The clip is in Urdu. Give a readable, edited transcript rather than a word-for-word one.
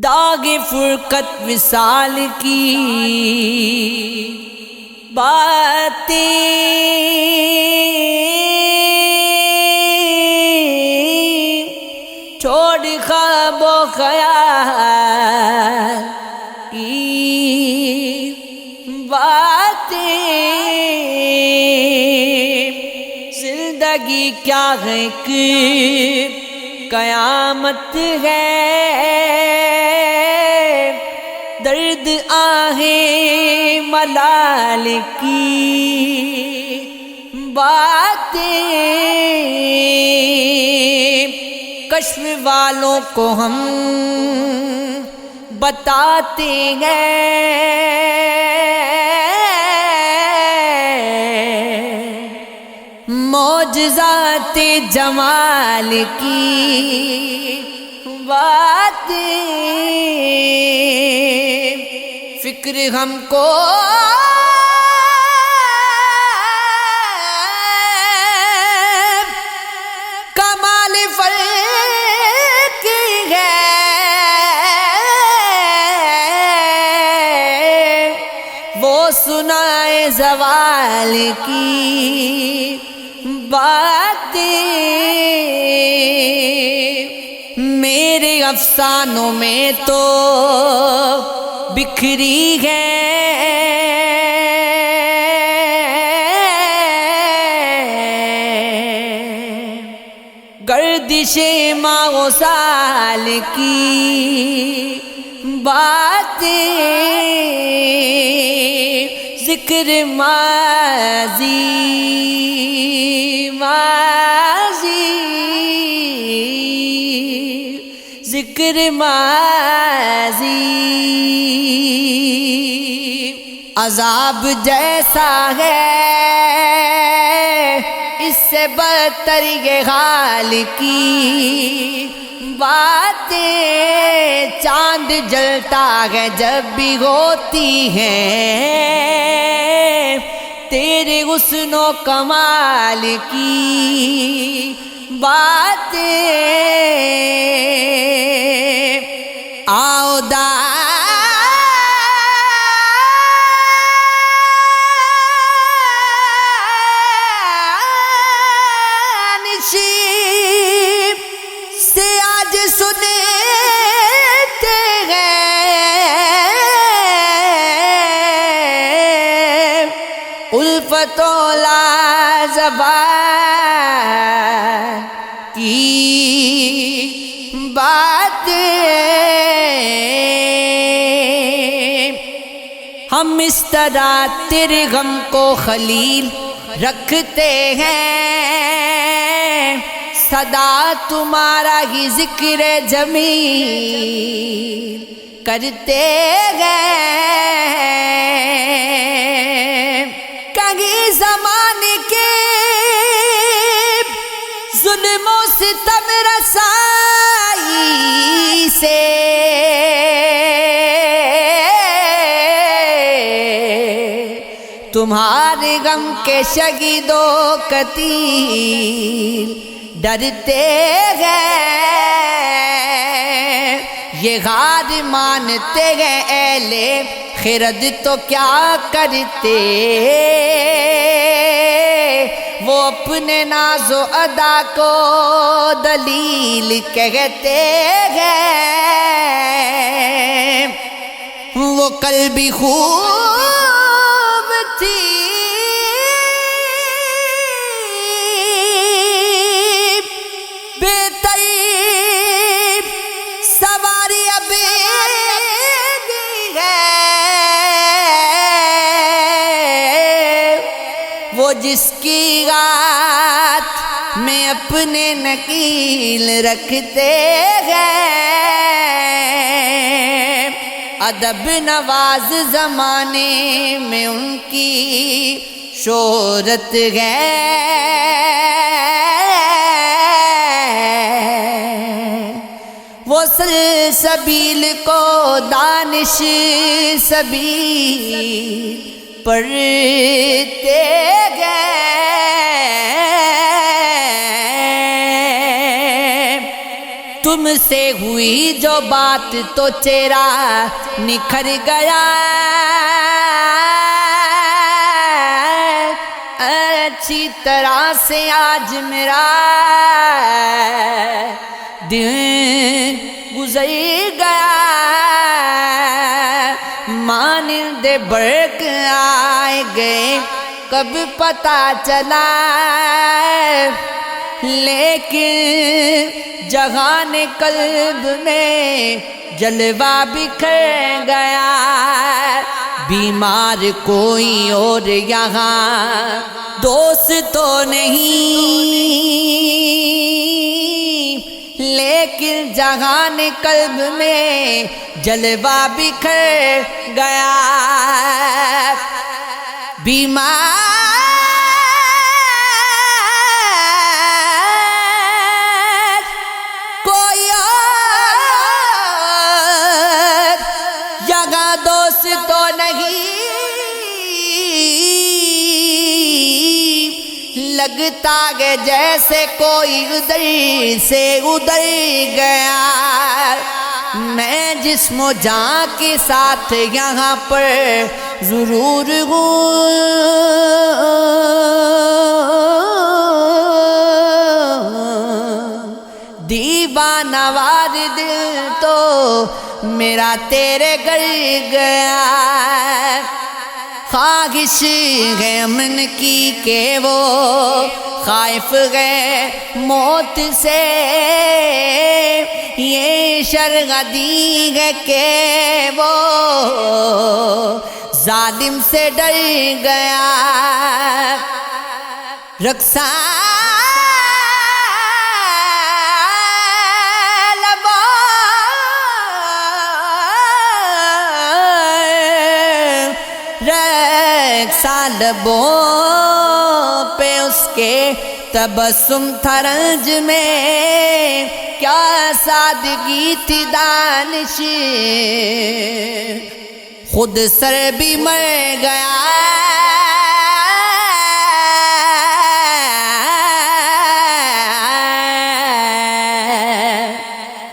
داغ فرقت وصال کی باتیں چھوڑ خواب و خیال کی باتیں، زندگی کیا ہے کہ قیامت ہے، درد آہیں ملال کی باتیں، کشف والوں کو ہم بتاتے ہیں، معجزات جمال کی باتیں، فکر ہم کو کمال فرق ہے، وہ سنائے زوال کی باتیں، میرے افسانوں میں تو بکھری ہے، گردش ماہ و سال کی باتیں، ذکر ماضی ذکر ماضی، عذاب جیسا ہے اس سے بدتر یہ حال کی باتیں، چاند جلتا ہے جب بھی ہوتی ہیں تیرے حسن و کمال کی باتیں، آؤ دانشی سے آج سنتے ہیں الفت و لازوال کی باتیں، ہم اس طرح تیرے غم کو خلیل رکھتے ہیں، صدا تمہارا ہی ذکر جمیل کرتے ہیں، کہیں زمانے کے ظلم و ستم رسائی سے تمہارے غم کے شہید و قتیل ڈرتے ہیں، یہ غار مانتے ہیں اہل خرد تو کیا کرتے، وہ اپنے ناز و ادا کو دلیل کہتے ہیں، وہ کل بھی خوب تھی بے طیب سواری اب ہے، وہ جس کی رات میں اپنے نکیل رکھتے ہیں، ادب نواز زمانے میں ان کی شہرت ہے، وہ سلسبیل کو دانش سبیل پڑھتے گئے، تم تم سے ہوئی جو بات تو چہرہ نکھر گیا، اچھی طرح سے آج میرا دن گزر گیا، مانند برق آئے گئے کب پتہ چلا، لیکن جہان قلب میں جلوہ بکھر گیا، بیمار کوئی اور یہاں دوست تو نہیں، لیکن جہان قلب میں جلوہ بکھر گیا، بیمار کوئی اور یہاں دوست تو نہیں، لگتا ہے جیسے کوئی ادھر سے ادھر گیا، میں جسم و جان کے ساتھ یہاں پر ضرور ہوں، دیوانہ وار دل تو میرا تیرے گھر گیا، خواہش ہے امن کی کہ وہ خائف ہے موت سے، یہ شرغدی ہے کہ وہ ظالم سے ڈر گیا، رقصاں لبوں پہ اس کے تبسم تھا رنج میں، کیا سادگی تھی دانش، خود سر بھی مر گیا،